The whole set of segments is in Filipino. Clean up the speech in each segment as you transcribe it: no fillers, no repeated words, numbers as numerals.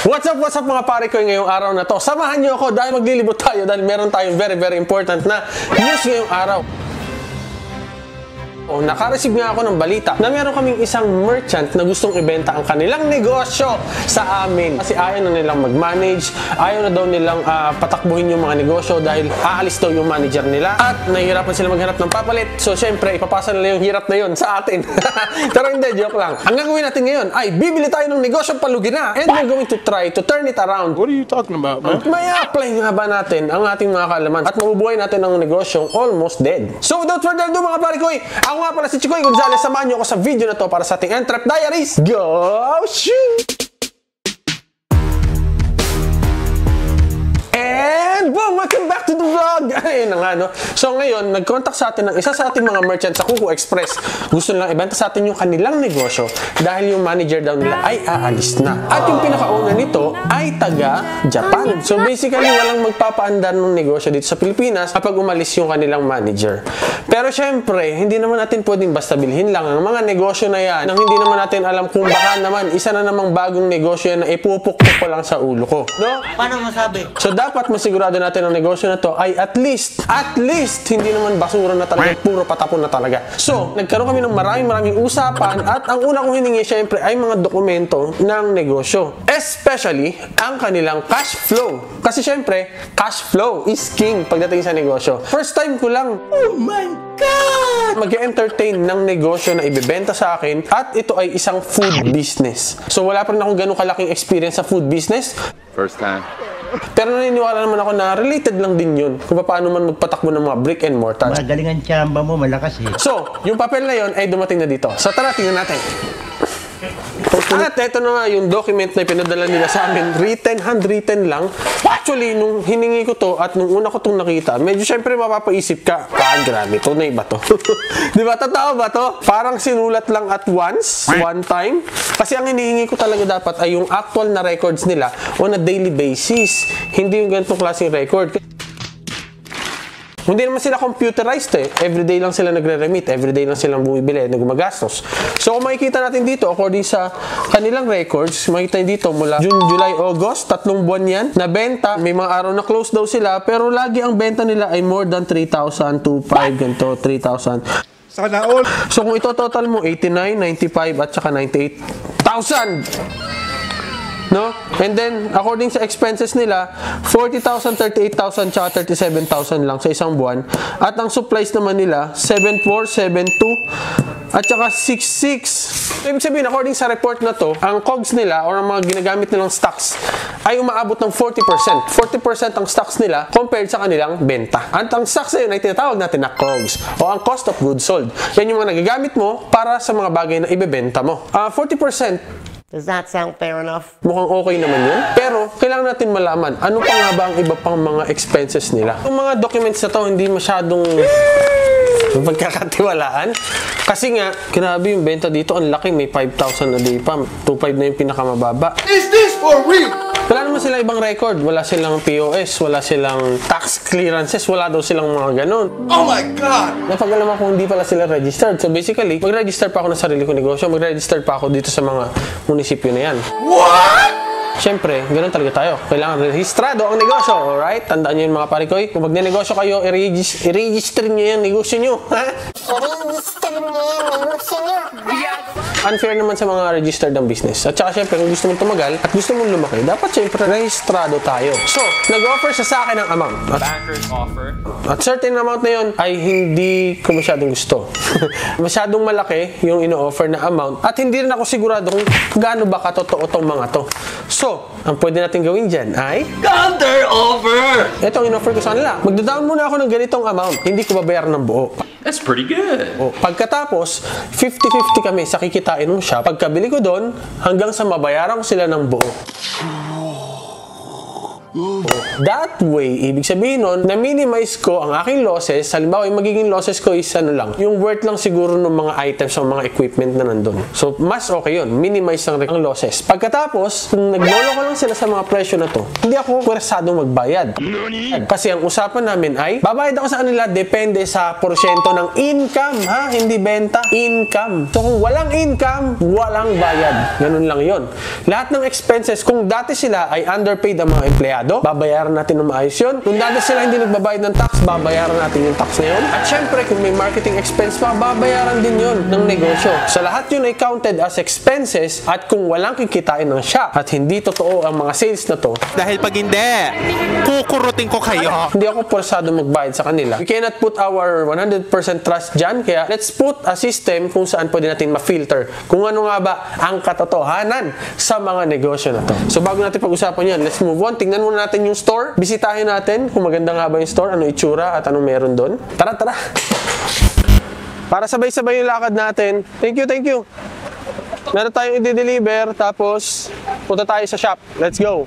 What's up mga pare ko ngayong araw na to? Samahan niyo ako dahil maglilibot tayo dahil meron tayong very important na news ngayong araw. Nakareceive nga ako ng balita na meron kaming isang merchant na gustong ibenta ang kanilang negosyo sa amin. Kasi ayaw na nilang mag-manage, ayaw na daw nilang patakbuhin yung mga negosyo dahil aalis daw yung manager nila at nahihirapan sila maghanap ng papalit. So syempre, ipapasa nila yung hirap na yun sa atin. Pero hindi, joke lang. Ang gagawin natin ngayon ay bibili tayo ng negosyo palugina and we're going to try to turn it around. What are you talking about, man? May apply nga ba natin ang ating mga kaalaman at mabubuhay natin ang negosyong almost dead. So without further ado mga pare ko, ako nga pala si Chikoy Gonzales, samahan niyo ako sa video na to para sa ating Entrep Diaries. Go shoot! And boom! Welcome back to the vlog! Ayun na nga, no? So ngayon, nag-contact sa atin ng isa sa ating mga merchant sa Kuku Express. Gusto nilang ibenta sa atin yung kanilang negosyo dahil yung manager daw nila ay aalis na. At yung pinakauna nito ay taga Japan. So basically, walang magpapaandar ng negosyo dito sa Pilipinas kapag umalis yung kanilang manager. Pero syempre, hindi naman natin pwedeng basta bilhin lang ang mga negosyo na yan nang hindi naman natin alam kung baka naman isa na namang bagong negosyo yan na ipupukpok ko lang sa ulo ko. No? Paano masabi? So dapat masigurado natin ang negosyo na to ay at least, hindi naman basura na talaga, puro patapon na talaga. So, nagkaroon kami ng maraming usapan at ang una kong hiningi syempre ay mga dokumento ng negosyo. Especially, ang kanilang cash flow. Kasi syempre, cash flow is king pagdating sa negosyo. First time ko lang, Oh my God! mag-entertain ng negosyo na ibebenta sa akin at ito ay isang food business. So, wala pa rin akong ganun kalaking experience sa food business. First time. Pero naniniwala naman ako na related lang din yun kung paano man magpatakbo ng mga brick and mortar. Magaling ang tsamba mo, malakas eh. So, yung papel na yun ay dumating na dito. So, tara, tingnan natin. At eto na nga yung document na pinadala nila sa amin. Written, handwritten lang. Actually, nung hiningi ko to at nung una ko itong nakita, medyo syempre mapapaisip ka, grabe, ito na iba to. Diba, totoo ba to? Parang sinulat lang at once, one time. Kasi ang hinihingi ko talaga dapat ay yung actual na records nila on a daily basis. Hindi yung ganitong klaseng record. Hindi naman sila computerized eh. Everyday lang sila nagre-remit. Everyday lang silang bumibili, gumagastos. So kung makikita natin dito, according sa kanilang records, makikita dito mula June, July, August, 3 buwan yan, na benta. May mga araw na close daw sila, pero lagi ang benta nila ay more than 3,000, 2,500, ganito, 3,000. Sana all. So kung ito total mo, 89, 95, at saka 98,000. No? And then, according sa expenses nila, 40,000, 38,000, tsaka 37,000 lang sa isang buwan. At ang supplies naman nila, 7,400, 7,200, at saka 6,600. So, ibig sabihin, according sa report na to, ang COGS nila, or ang mga ginagamit nilang stocks, ay umaabot ng 40%. 40% ang stocks nila compared sa kanilang benta. At ang stocks na yun ay tinatawag natin na COGS, o ang cost of goods sold. Yan yung mga nagagamit mo para sa mga bagay na ibebenta mo. 40%, Does that sound fair enough? mukhang okay naman yun. Pero, kailangan natin malaman, ano pa nga ba ang iba pang mga expenses nila. Yung mga documents na to, hindi masyadong magkakatiwalaan. Kasi nga, grabe yung benta dito, ang laki, may 5,000 a day pa. 2,500 na yung pinakamababa. Is this for real? Wala naman sila ibang record. Wala silang POS, wala silang tax clearances, wala daw silang mga ganun. Oh my God! Napag-alaman ko hindi pala sila registered. So basically, mag-register pa ako ng sarili kong negosyo, mag-register pa ako dito sa mga munisipyo na yan. What? Siyempre, ganoon talaga tayo. Kailangan rehistrado ang negosyo, alright? Tandaan nyo yun mga parikoy. Kung magne-negosyo kayo, i-register nyo yung negosyo nyo. Ha? I-register nyo yung negosyo nyo. Unfair naman sa mga registered ng business. At saka syempre, kung gusto mong tumagal at gusto mong lumaki, dapat syempre rehistrado tayo. So, nag-offer siya sa akin ng amount. Bankers offer. At certain amount na yun ay hindi ko masyadong gusto. Masyadong malaki yung ino-offer na amount. At hindi rin ako sigurado kung gaano ba katotoo tong mga to. So, ang pwede natin gawin dyan ay Counter offer! ito ang in-offer ko sa kanila. Magda-down muna ako ng ganitong amount. Hindi ko babayaran ng buo. That's pretty good. O, pagkatapos, 50-50 kami sa kikitain ng shop. Pagkabili ko doon, hanggang sa mabayaran ko sila ng buo. That way, ibig sabihin nun, na-minimize ko ang aking losses. Halimbawa, yung magiging losses ko is ano lang, yung worth lang siguro ng mga items o mga equipment na nandun. So, mas okay yun. Minimize ang losses. Pagkatapos, kung naglolo ko lang sila sa mga presyo na to, hindi ako pwersadong magbayad. Kasi ang usapan namin ay, babayad ako sa kanila depende sa porsyento ng income, ha? Hindi benta, income. So, kung walang income, walang bayad. Ganun lang yun. Lahat ng expenses, kung dati sila ay underpaid ang mga empleyado, babayaran natin ng maayos yun. Kung dati sila hindi nagbabayad ng tax, babayaran natin yung tax na yun. At syempre, kung may marketing expense pa, babayaran din yun ng negosyo. So lahat yun ay counted as expenses at kung walang kikitain ng shop at hindi totoo ang mga sales na to, Dahil pag hindi, kukurutin ko kayo. hindi ako forsado magbayad sa kanila. We cannot put our 100% trust dyan, kaya let's put a system kung saan pwede natin ma-filter kung ano nga ba ang katotohanan sa mga negosyo na to. So bago natin pag-usapan yan, let's move on. Tingnan muna natin yung store. Bisitahin natin kung maganda nga ba yung store, ano itsura at anong meron doon. Tara, tara! Para sabay-sabay yung lakad natin. Thank you, thank you. Meron tayong i-deliver, tapos punta tayo sa shop. Let's go!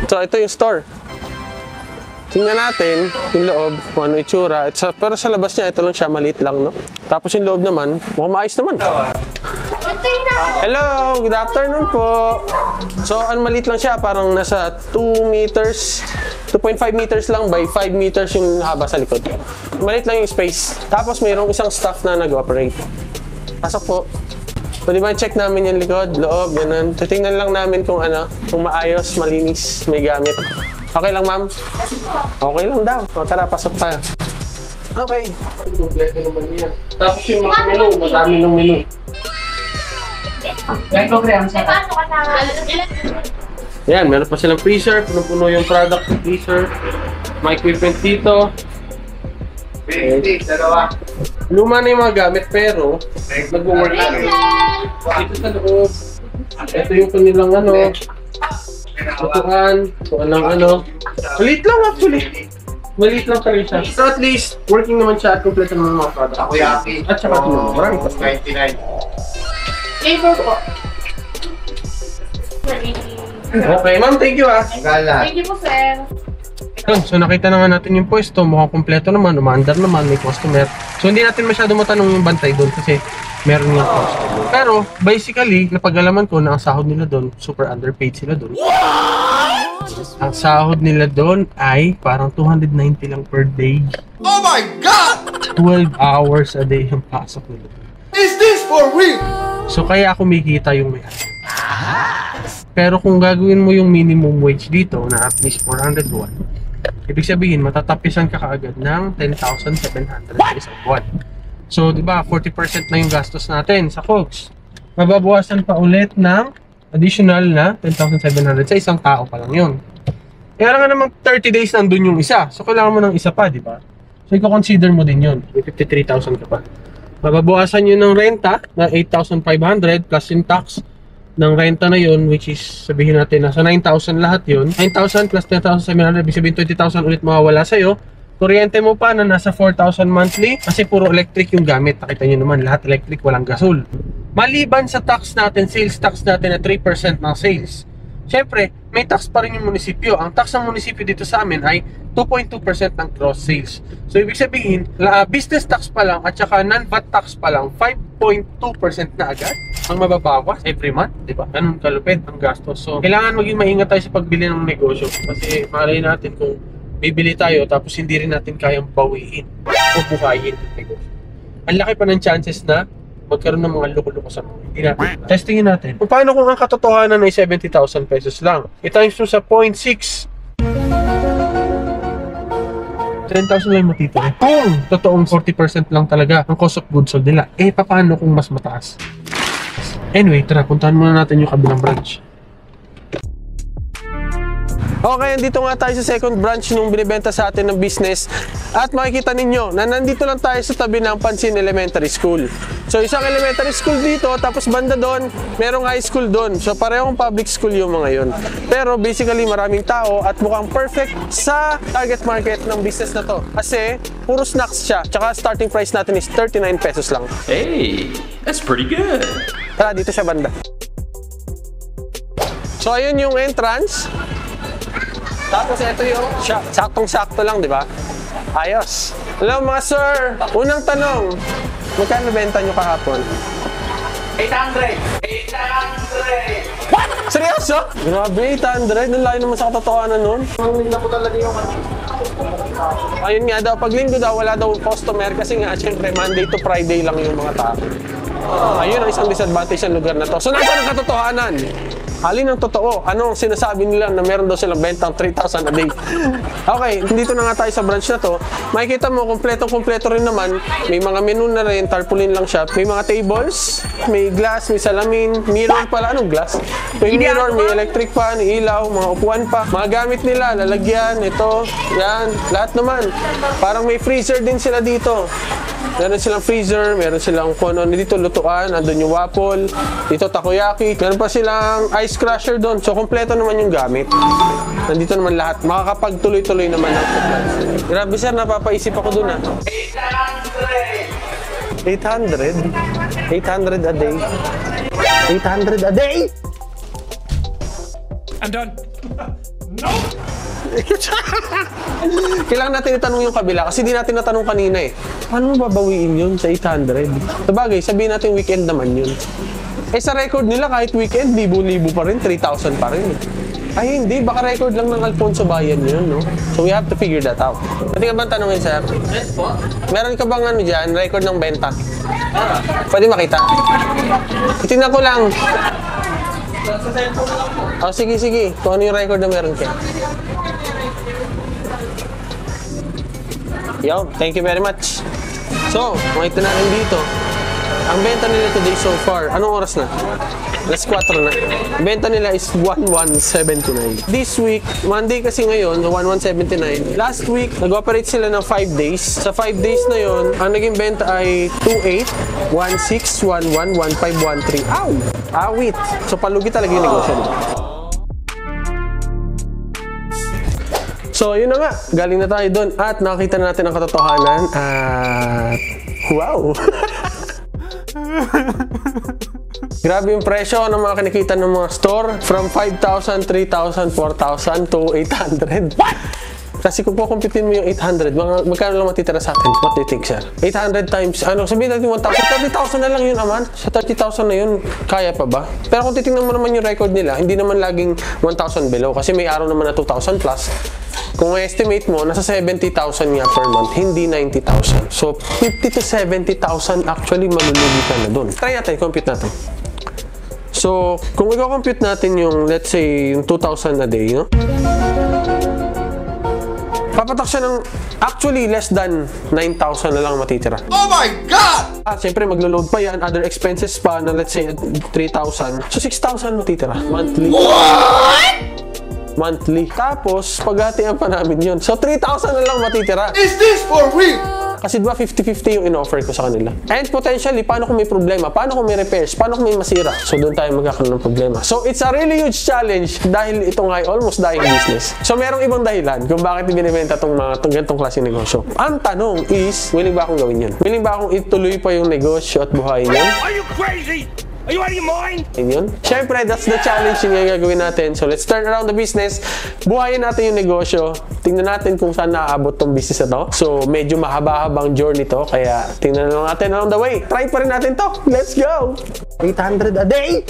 So, ito yung store. Tingnan natin yung loob, kung ano itsura. Pero sa labas niya, ito lang siya, maliit lang, no? Tapos yung loob naman, mukhang maayos naman. Hello! Good afternoon po! So, maliit lang siya, parang nasa 2 meters, 2.5 meters lang by 5 meters yung haba sa likod. Maliit lang yung space. Tapos mayroong isang staff na nag-operate. Pasok po. Pwede ba check namin yung likod, loob, ganun. Titingnan lang namin kung ano, kung maayos, malinis, may gamit. Okay lang, ma'am? Okay lang daw. O, tara, pasok tayo. Okay. Kompleto naman yan. Tapos yung mga menu, madami ng menu. Yan, meron pa silang freezer. Puno-puno yung product ng freezer. May equipment dito. Luma na yung mga gamit, pero nag-work na. Dito sa loob. Ito yung kanilang ano. Tutukan, kung anong ano. Maliit lang actually. Maliit lang talaga siya. So at least, working naman siya at kompleto naman mga product. At saka ito naman, marami pa. 99. Okay, ma'am, thank you ah. Gala. Thank you po, sir. So nakita na nga natin yung pwesto, mukhang kompleto naman, umaandar naman, may customer. So hindi natin masyado matanong yung bantay doon kasi meron nga customer. Pero basically, napag-alaman ko na ang sahod nila doon, super underpaid sila doon. Ang sahod nila doon ay parang 290 lang per day. Oh my God! 12 hours a day yung pasok nila. Is this for real? So kaya kumikita yung may-ari. Pero kung gagawin mo yung minimum wage dito na at least 401, ibig sabihin matatapisan ka kaagad ng 10,700 sa isang buwan. So, di ba, 40% na yung gastos natin sa cogs. Mababawasan pa ulit ng additional na 10,700 sa isang tao pa lang yun. Kaya nga namang 30 days nandun yung isa. So, kailangan mo ng isa pa, di ba? So, i-consider mo din yun. May 53,000 ka pa. Mababawasan yun ng renta na 8,500 plus yung tax ng renta na yun, which is sabihin natin nasa 9,000 lahat yun. 9,000 plus 10,700, ibig sabihin 20,000 ulit mawawala sa'yo. Kuryente mo pa na nasa 4,000 monthly kasi puro electric yung gamit. Nakita nyo naman, lahat electric, walang gasol. Maliban sa tax natin, sales tax natin na 3% ng sales. Siyempre, may tax pa rin yung munisipyo. Ang tax ng munisipyo dito sa amin ay 2.2% ng gross sales. So, ibig sabihin, business tax pa lang at saka non-VAT tax pa lang, 5.2% na agad ang mababawas every month, di ba? Ganun kalupit ang gastos. So, kailangan maging maingat tayo sa pagbili ng negosyo kasi malay natin kung bibili tayo tapos hindi rin natin kayang bawiin o bukayin yung negosyo. Ang laki pa ng chances na magkaroon ng mga loko-loko sa mga. Hindi natin. Testingin natin. Kung paano kung ang katotohanan ay 70,000 pesos lang. I-times mo sa 0.6. 10,000 lang matitira. Kung totoong 40% lang talaga ang cost of goods sold nila, eh paano kung mas mataas? Anyway, tara, puntahan muna natin yung kabilang branch. Okay, dito nga tayo sa second branch nung binibenta sa atin ng business. At makikita ninyo na nandito lang tayo sa tabi ng Pansin Elementary School. So isang elementary school dito, tapos banda doon, merong high school doon. So parehong public school yung mga yun. Pero basically maraming tao at mukhang perfect sa target market ng business na to. Kasi puro snacks siya. Tsaka starting price natin is 39 pesos lang. Hey, that's pretty good. Tara, dito siya banda. So ayun yung entrance. Tapos ito yung shop. Saktong-sakto lang, di ba? Ayos. Hello mga sir. Unang tanong, magkano benta nyo kahapon? 800! What? Seryoso? Grabe, 800. Ang laki naman sa katotohanan nun. Ayun nga daw, pag linggo daw, wala daw customer kasi nga, syempre, Monday to Friday lang yung mga tao. Ayun ang isang disadvantage ng lugar na to. So, nasa ang katotohanan? Alin ang totoo? Anong sinasabi nila na meron daw silang bentang 3,000 a day? Okay, dito na nga tayo sa branch na to. Makikita mo, kumpletong-kumpleto rin naman. May mga menu na rin, tarpaulin lang siya. May mga tables, may glass, may salamin, mirror pala. Anong glass? May mirror, may electric fan, ilaw, mga upuan pa. Mga gamit nila, lalagyan, ito, yan, lahat naman. Parang may freezer din sila dito. Meron silang freezer, meron silang kung ano dito, lutuan, andun yung waffle, dito takoyaki, meron pa silang ice crusher doon. So, kompleto naman yung gamit. Nandito naman lahat. Makakapagtuloy-tuloy naman ang supplies. Grabe sir, napapaisip ako doon 800? 800 a day? 800 a day? I'm done. Kailangan natin itanong yung kabila kasi di natin natanong kanina eh. Paano mo babawiin yun sa 800? Sabagay, sabihin natin weekend naman yun. Eh sa record nila kahit weekend, libo-libo pa rin, 3,000 pa rin. Ay hindi, baka record lang ng Alfonso Bayan yun, no? So we have to figure that out. Pwede ka bang tanongin, sir? Yes, po. Meron ka bang ano dyan, record ng benta? Pwede makita? Itingnan ko lang. Oh, sige, sige. Kung ano yung record na meron ka. Yo, thank you very much. So, makita natin dito. Ang benta nila today so far, anong oras na? Alas 4 na. Benta nila is 1179. This week, Monday kasi ngayon, 1179. Last week, nag-operate sila ng 5 days. Sa 5 days na yon, ang naging benta ay 28, 16, 11, 15, 13. Ow! Awit! So, palugi talaga yung negosyo nila. So, yun na nga. Galing na tayo doon at nakita na natin ang katotohanan at wow! Grabe yung presyo ng mga kinikita ng mga store from 5,000, 3,000, 4,000 to 800. What? Kasi kung kukumpitin mo yung 800, magkano lang matitira sa atin? What do you think, sir? 800 times, ano, sabihin natin 1,000, 30,000 na lang yun, aman. Sa 30,000 na yun, kaya pa ba? Pero kung titingnan mo naman yung record nila, hindi naman laging 1,000 below. Kasi may araw naman na 2,000 plus. Kung estimate mo, nasa 70,000 nga per month, hindi 90,000. So, 50 to 70,000 actually malulugi ka na dun. Try natin, compute natin. So, kung i-compute natin yung, let's say, yung 2,000 a day, no? Papatak siya ng actually less than 9,000 na lang matitira. Oh my God! At syempre maglo-load pa yan, other expenses pa na let's say 3,000. So 6,000 matitira monthly. What? Monthly. Tapos paghatian pa namin yun. So 3,000 na lang matitira. Is this for real? Kasi diba 50-50 yung in-offer ko sa kanila. And potentially, paano kung may problema? Paano kung may repairs? Paano kung may masira? So doon tayo magkakaroon ng problema. So it's a really huge challenge dahil ito nga ay almost dying business. So merong ibang dahilan kung bakit binibenta itong mga ganitong klaseng negosyo. Ang tanong is, willing ba akong gawin yun? Willing ba akong ituloy pa yung negosyo at buhayin yun? Are you crazy? Are you out of your mind? Yun. Siyempre, that's the challenge yung gagawin natin. So, let's turn around the business. Buhayin natin yung negosyo. Tingnan natin kung saan naaabot tong business na to. So, medyo mahaba-habang journey to. Kaya, tingnan lang natin along the way. Try pa rin natin to. Let's go! 800 a day!